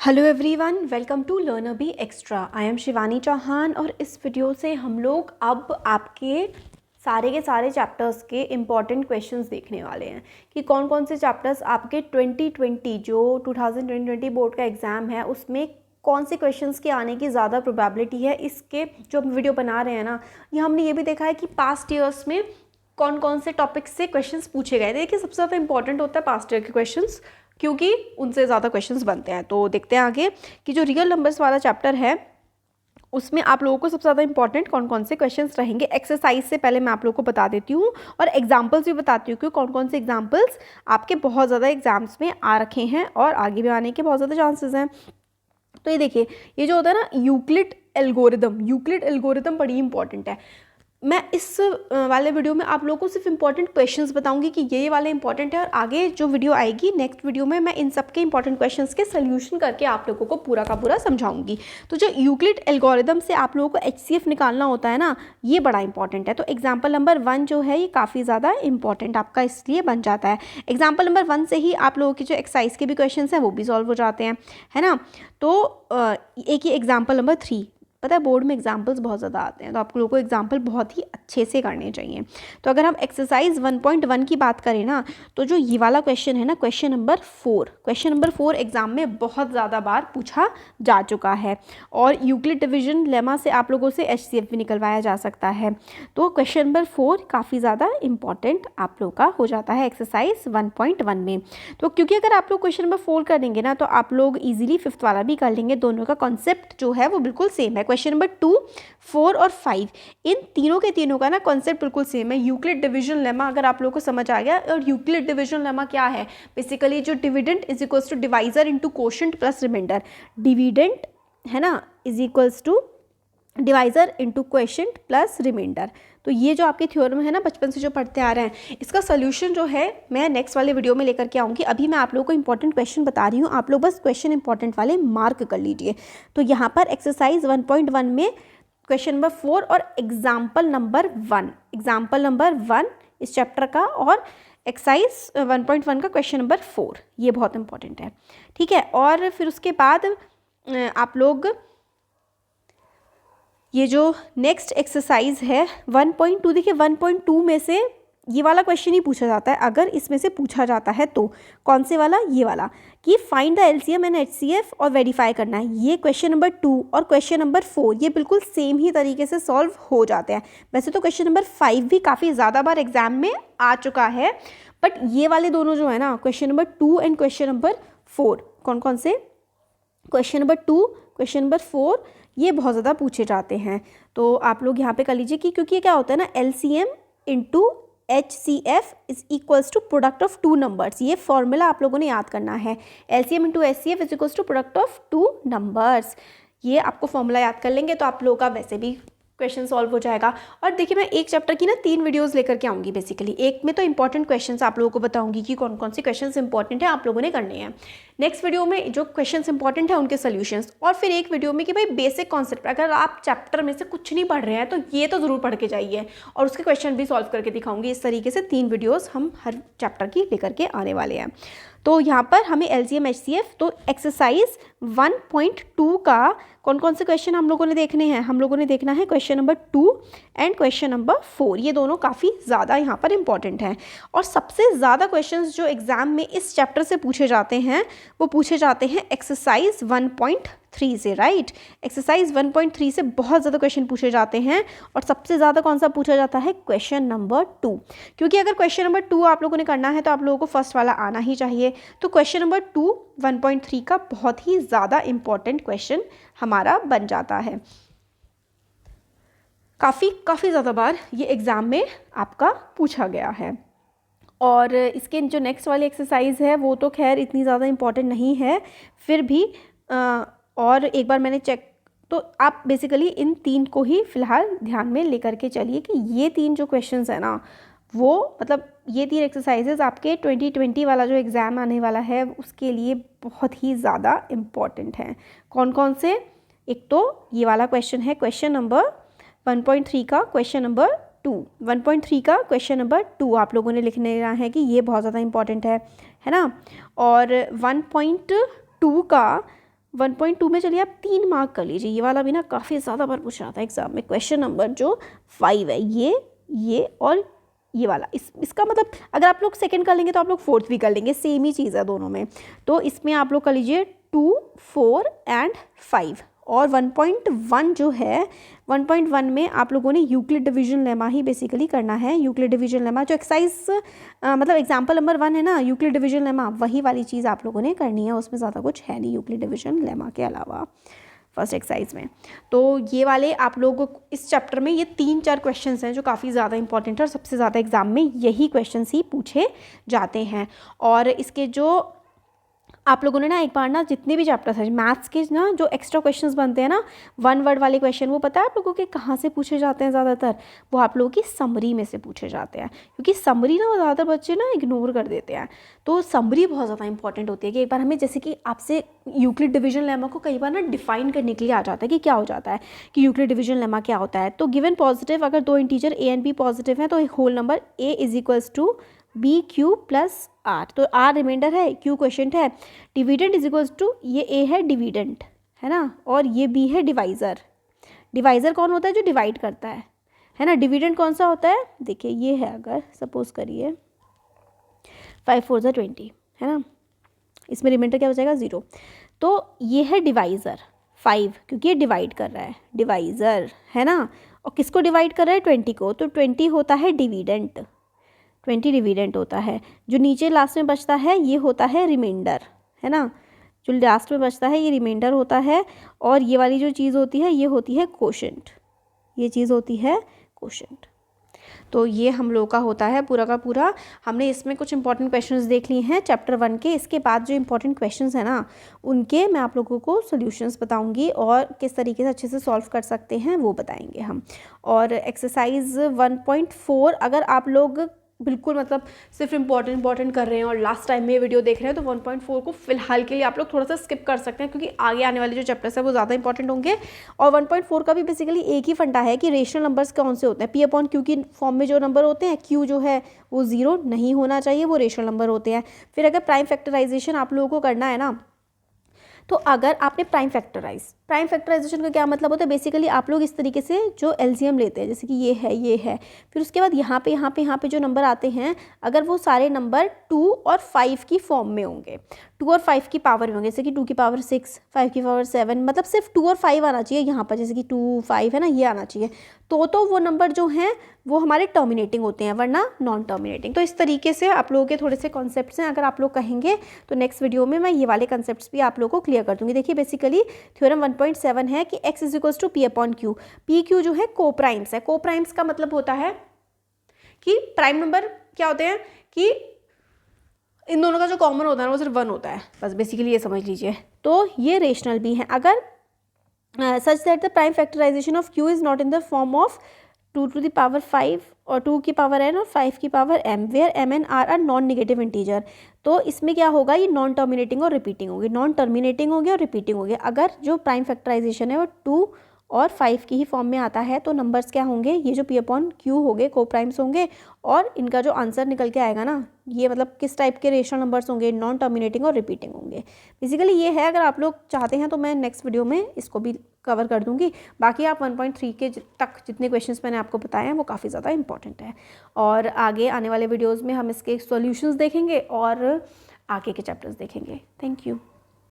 Hello everyone, welcome to learner B extra. I am Shivani Chauhan और इस video से हम लोग अब आपके सारे के सारे चैप्टर्स के इम्पॉर्टेंट क्वेश्चंस देखने वाले हैं कि कौन कौन से चैप्टर्स आपके 2020 जो 2020 बोर्ड का एग्ज़ाम है उसमें कौन से क्वेश्चंस के आने की ज़्यादा प्रोबेबिलिटी है। इसके जो हम वीडियो बना रहे हैं ना, ये हमने ये भी देखा है कि पास्ट ईयर्स में कौन कौन से टॉपिक्स से क्वेश्चंस पूछे गए। देखिए, सबसे ज़्यादा इंपॉर्टेंट होता है पास्ट ईयर के क्वेश्चंस, क्योंकि उनसे ज़्यादा क्वेश्चंस बनते हैं। तो देखते हैं आगे कि जो रियल नंबर्स वाला चैप्टर है उसमें आप लोगों को सबसे ज़्यादा इंपॉर्टेंट कौन कौन से क्वेश्चंस रहेंगे। एक्सरसाइज से पहले मैं आप लोगों को बता देती हूँ और एग्जाम्पल्स भी बताती हूँ कि कौन कौन से एग्जाम्पल्स आपके बहुत ज़्यादा एग्जाम्स में आ रखे हैं और आगे भी आने के बहुत ज़्यादा चांसेस हैं। तो ये देखिए, ये जो होता है ना यूक्लिड एल्गोरिदम बड़ी इंपॉर्टेंट है। मैं इस वाले वीडियो में आप लोगों को सिर्फ इंपॉर्टेंट क्वेश्चंस बताऊंगी कि ये वाले इंपॉर्टेंट है, और आगे जो वीडियो आएगी नेक्स्ट वीडियो में मैं इन सब के इंपॉर्टेंट क्वेश्चंस के सोल्यूशन करके आप लोगों को पूरा का पूरा समझाऊंगी। तो जो यूक्लिड एल्गोरिदम से आप लोगों को HCF निकालना होता है ना, ये बड़ा इंपॉर्टेंट है। तो एग्जाम्पल नंबर 1 जो है ये काफ़ी ज़्यादा इंपॉर्टेंट आपका इसलिए बन जाता है। एग्जाम्पल नंबर 1 से ही आप लोगों की जो एक्सरसाइज के भी क्वेश्चन हैं वो भी सॉल्व हो जाते हैं, है ना। तो एक ही एग्जाम्पल नंबर 3, पता है बोर्ड में एग्जाम्पल्स बहुत ज़्यादा आते हैं, तो आप लोगों को एग्जाम्पल बहुत ही अच्छे से करने चाहिए। तो अगर हम एक्सरसाइज 1.1 की बात करें ना, तो जो ये वाला क्वेश्चन है ना, क्वेश्चन नंबर 4 एग्जाम में बहुत ज़्यादा बार पूछा जा चुका है और यूक्लिड डिवीजन लेमा से आप लोगों से HCF भी निकलवाया जा सकता है। तो क्वेश्चन नंबर 4 काफ़ी ज़्यादा इंपॉर्टेंट आप लोग का हो जाता है एक्सरसाइज 1.1 में। तो क्योंकि अगर आप लोग क्वेश्चन नंबर 4 कर देंगे ना, तो आप लोग ईजिली 5th वाला भी कर लेंगे। दोनों का कॉन्सेप्ट जो है वो बिल्कुल सेम है। क्वेश्चन नंबर 2, 4 और 5 इन तीनों के तीनों का ना कॉन्सेप्ट बिल्कुल सेम है। यूक्लिड डिवीजन लेमा अगर आप लोगों को समझ आ गया, और यूक्लिड डिवीजन लेमा क्या है, बेसिकली जो dividend is equals to divisor into quotient plus remainder. Dividend है ना is equals to divisor into quotient plus remainder. तो ये जो आपके थ्योरम है ना, बचपन से जो पढ़ते आ रहे हैं, इसका सोल्यूशन जो है मैं नेक्स्ट वाले वीडियो में लेकर के आऊँगी। अभी मैं आप लोगों को इंपॉर्टेंट क्वेश्चन बता रही हूँ, आप लोग बस क्वेश्चन इंपॉर्टेंट वाले मार्क कर लीजिए। तो यहाँ पर एक्सरसाइज 1.1 में क्वेश्चन नंबर 4 और एग्जाम्पल नंबर 1 इस चैप्टर का, और एक्सरसाइज 1.1 का क्वेश्चन नंबर 4, ये बहुत इंपॉर्टेंट है, ठीक है। और फिर उसके बाद आप लोग ये जो नेक्स्ट एक्सरसाइज है 1.2, देखिए 1.2 में से ये वाला क्वेश्चन ही पूछा जाता है। अगर इसमें से पूछा जाता है तो कौन से वाला, ये वाला, कि find the LCM and HCF और वेरीफाई करना है। ये क्वेश्चन नंबर 2 और क्वेश्चन नंबर 4 ये बिल्कुल सेम ही तरीके से सॉल्व हो जाते हैं। वैसे तो क्वेश्चन नंबर 5 भी काफ़ी ज़्यादा बार एग्जाम में आ चुका है, बट ये वाले दोनों जो है ना, question number 2 and question number 4, कौन कौन से, क्वेश्चन नंबर 2, क्वेश्चन नंबर 4, ये बहुत ज़्यादा पूछे जाते हैं। तो आप लोग यहाँ पे कर लीजिए कि क्योंकि ये क्या होता है ना, LCM into HCF is equals to product of 2 numbers. ये फॉर्मूला आप लोगों ने याद करना है। LCM into HCF is equals to product of 2 numbers. ये आपको फॉर्मूला याद कर लेंगे तो आप लोगों का वैसे भी क्वेश्चन सॉल्व हो जाएगा। और देखिए, मैं एक चैप्टर की ना 3 वीडियोस लेकर के आऊँगी। बेसिकली एक में तो इंपॉर्टेंट क्वेश्चंस आप लोगों को बताऊंगी कि कौन कौन से क्वेश्चंस इंपॉर्टेंट है आप लोगों ने करने हैं। नेक्स्ट वीडियो में जो क्वेश्चंस इंपॉर्टेंट है उनके सोल्यूशंस, और फिर एक वीडियो में कि भाई बेसिक कॉन्सेप्ट, अगर आप चैप्टर में से कुछ नहीं पढ़ रहे हैं तो ये तो ज़रूर पढ़ के जाइए, और उसके क्वेश्चन भी सॉल्व करके दिखाऊंगी। इस तरीके से 3 वीडियोज़ हम हर चैप्टर की लेकर के आने वाले हैं। तो यहाँ पर हमें LCM HCF, तो एक्सरसाइज 1.2 का कौन कौन से क्वेश्चन हम लोगों ने देखने हैं, हम लोगों ने देखना है question number 2 and question number 4। ये दोनों काफ़ी ज़्यादा यहाँ पर इंपॉर्टेंट हैं, और सबसे ज़्यादा क्वेश्चंस जो एग्जाम में इस चैप्टर से पूछे जाते हैं वो पूछे जाते हैं एक्सरसाइज 1.3 से, राइट। एक्सरसाइज 1.3 से बहुत ज़्यादा क्वेश्चन पूछे जाते हैं, और सबसे ज़्यादा कौन सा पूछा जाता है, क्वेश्चन नंबर 2। क्योंकि अगर क्वेश्चन नंबर 2 आप लोगों ने करना है तो आप लोगों को फर्स्ट वाला आना ही चाहिए। तो क्वेश्चन नंबर 2 1.3 का बहुत ही ज़्यादा इंपॉर्टेंट क्वेश्चन हमारा बन जाता है। काफ़ी ज़्यादा बार ये एग्ज़ाम में आपका पूछा गया है। और इसके जो नेक्स्ट वाली एक्सरसाइज है वो तो खैर इतनी ज़्यादा इंपॉर्टेंट नहीं है, फिर भी और एक बार मैंने चेक, तो आप बेसिकली इन 3 को ही फ़िलहाल ध्यान में लेकर के चलिए कि ये 3 जो क्वेश्चंस है ना, वो मतलब ये 3 एक्सरसाइजेज आपके 2020 वाला जो एग्ज़ाम आने वाला है उसके लिए बहुत ही ज़्यादा इम्पॉर्टेंट हैं। कौन कौन से, एक तो ये वाला क्वेश्चन है क्वेश्चन नंबर 1.3 का क्वेश्चन नंबर 2, 1.3 का क्वेश्चन नंबर 2 आप लोगों ने लिखने रहा है कि ये बहुत ज़्यादा इंपॉर्टेंट है ना। और 1.2 का 1.2 में चलिए आप 3 मार्क कर लीजिए। ये वाला भी ना काफ़ी ज़्यादा बार पूछा था एग्जाम में। क्वेश्चन नंबर जो 5 है, ये और ये वाला, इसका मतलब अगर आप लोग सेकंड कर लेंगे तो आप लोग फोर्थ भी कर लेंगे, सेम ही चीज़ है दोनों में। तो इसमें आप लोग कर लीजिए 2, 4 एंड 5। और 1.1 जो है, 1.1 में आप लोगों ने यूक्लिड डिवीजन लेमा ही बेसिकली करना है। यूक्लिड डिवीजन लेमा जो एक्सरसाइज मतलब एग्जाम्पल नंबर 1 है ना, यूक्लिड डिवीजन लेमा, वही वाली चीज़ आप लोगों ने करनी है। उसमें ज़्यादा कुछ है नहीं यूक्लिड डिवीजन लेमा के अलावा फर्स्ट एक्सरसाइज में। तो ये वाले आप लोगों को इस चैप्टर में ये 3-4 क्वेश्चंस हैं जो काफ़ी ज़्यादा इंपॉर्टेंट है और सबसे ज़्यादा एग्जाम में यही क्वेश्चंस ही पूछे जाते हैं। और इसके जो आप लोगों ने ना एक बार ना जितने भी चैप्टर्स हैं मैथ्स के ना, जो एक्स्ट्रा क्वेश्चंस बनते हैं ना 1 वर्ड वाले क्वेश्चन, वो पता है आप लोगों के कहाँ से पूछे जाते हैं ज़्यादातर? वो आप लोगों की समरी में से पूछे जाते हैं, क्योंकि समरी ना ज़्यादातर बच्चे ना इग्नोर कर देते हैं। तो समरी बहुत ज़्यादा इंपॉर्टेंट होती है कि एक बार हमें, जैसे कि आपसे यूक्लिड डिवीजन लेमा को कई बार ना डिफाइन करने के लिए आ जाता है कि क्या हो जाता है, कि यूक्लिड डिवीजन लेमा क्या होता है। तो गिवन पॉजिटिव, अगर 2 integer A and B positive हैं तो एक whole number A is equals to B Q plus R. तो आर रिमाइंडर है, क्यू क्वेश्चन है। डिविडेंड इज इक्वल्स टू, ये ए है डिविडेंड है ना, और ये बी है डिवाइज़र। डिवाइज़र कौन होता है? जो डिवाइड करता है ना। डिविडेंड कौन सा होता है? देखिए ये है, अगर सपोज करिए 5 4 ज़ा 20 है ना, इसमें रिमाइंडर क्या हो जाएगा? 0। तो ये है डिवाइज़र 5, क्योंकि ये डिवाइड कर रहा है, डिवाइज़र है ना। और किसको डिवाइड कर रहा है? 20 को। तो 20 होता है डिविडेंट, 20 डिविडेंट होता है। जो नीचे लास्ट में बचता है ये होता है रिमाइंडर है ना, जो लास्ट में बचता है ये रिमाइंडर होता है। और ये वाली जो चीज़ होती है ये होती है कोशेंट, ये चीज़ होती है कोशेंट। तो ये हम लोग का होता है पूरा का पूरा। हमने इसमें कुछ इंपॉर्टेंट क्वेश्चंस देख लिए हैं चैप्टर 1 के। इसके बाद जो इंपॉर्टेंट क्वेश्चंस हैं ना, उनके मैं आप लोगों को सॉल्यूशंस बताऊंगी और किस तरीके से अच्छे से सॉल्व कर सकते हैं वो बताएंगे हम। और एक्सरसाइज 1.4 अगर आप लोग बिल्कुल मतलब सिर्फ इंपॉर्टेंट कर रहे हैं और लास्ट टाइम में ये वीडियो देख रहे हैं, तो 1.4 को फिलहाल के लिए आप लोग थोड़ा सा स्किप कर सकते हैं, क्योंकि आगे आने वाले जो चैप्टर्स है वो ज़्यादा इंपॉर्टेंट होंगे। और 1.4 का भी बेसिकली एक ही फंडा है कि रेशनल नंबर्स कौन से होते हैं। पी अपॉन क्यू की फॉर्म में जो नंबर होते हैं, क्यू जो है वो 0 नहीं होना चाहिए, वो रेशनल नंबर होते हैं। फिर अगर प्राइम फैक्टराइजेशन आप लोगों को करना है ना, तो अगर आपने प्राइम फैक्टराइजेशन का क्या मतलब होता है? बेसिकली आप लोग इस तरीके से जो एलसीएम लेते हैं, जैसे कि ये है, फिर उसके बाद यहाँ पे जो नंबर आते हैं, अगर वो सारे नंबर 2 और 5 की फॉर्म में होंगे, 2 और 5 की पावर में होंगे, जैसे कि 2 की पावर 6, 5 की पावर 7, मतलब सिर्फ 2 और 5 आना चाहिए यहाँ पर, जैसे कि 2 5 है ना, ये आना चाहिए। तो वो नंबर जो हैं वो हमारे टर्मिनेटिंग होते हैं, वरना नॉन टर्मिनेटिंग। तो इस तरीके से आप लोगों के थोड़े से कॉन्सेप्ट्स हैं। अगर आप लोग कहेंगे तो नेक्स्ट वीडियो में मैं ये वाले कॉन्सेप्ट्स भी आप लोगों को क्लियर कर दूँगी। देखिए बेसिकली थ्योरम 1.7 है कि x is equals to P upon Q. P Q जो है को प्राइम्स है। को प्राइम्स का मतलब होता है कि प्राइम नंबर क्या होते हैं, कि इन दोनों का जो कॉमन होता है वो सिर्फ 1 होता है, बस बेसिकली ये समझ लीजिए। तो ये रेशनल भी है। अगर such that the prime factorisation of Q is not in the form of 2 to the power 5 और 2 की पावर n और 5 की power m, where m and r are non negative integer. तो इसमें क्या होगा? ये नॉन टर्मिनेटिंग और रिपीटिंग होगी, नॉन टर्मिनेटिंग होगी और रिपीटिंग होगी। अगर जो प्राइम फैक्टराइजेशन है वो 2 और 5 की ही फॉर्म में आता है, तो नंबर्स क्या होंगे? ये जो पी अपॉन क्यू होंगे को प्राइम्स होंगे, और इनका जो आंसर निकल के आएगा ना, ये मतलब किस टाइप के रेशनल नंबर्स होंगे? नॉन टर्मिनेटिंग और रिपीटिंग होंगे। बेसिकली ये है। अगर आप लोग चाहते हैं तो मैं नेक्स्ट वीडियो में इसको भी कवर कर दूंगी। बाकी आप 1.3 के तक जितने क्वेश्चंस मैंने आपको बताए हैं वो काफ़ी ज़्यादा इंपॉर्टेंट है। और आगे आने वाले वीडियोज़ में हम इसके सॉल्यूशंस देखेंगे और आगे के चैप्टर्स देखेंगे। Thank you.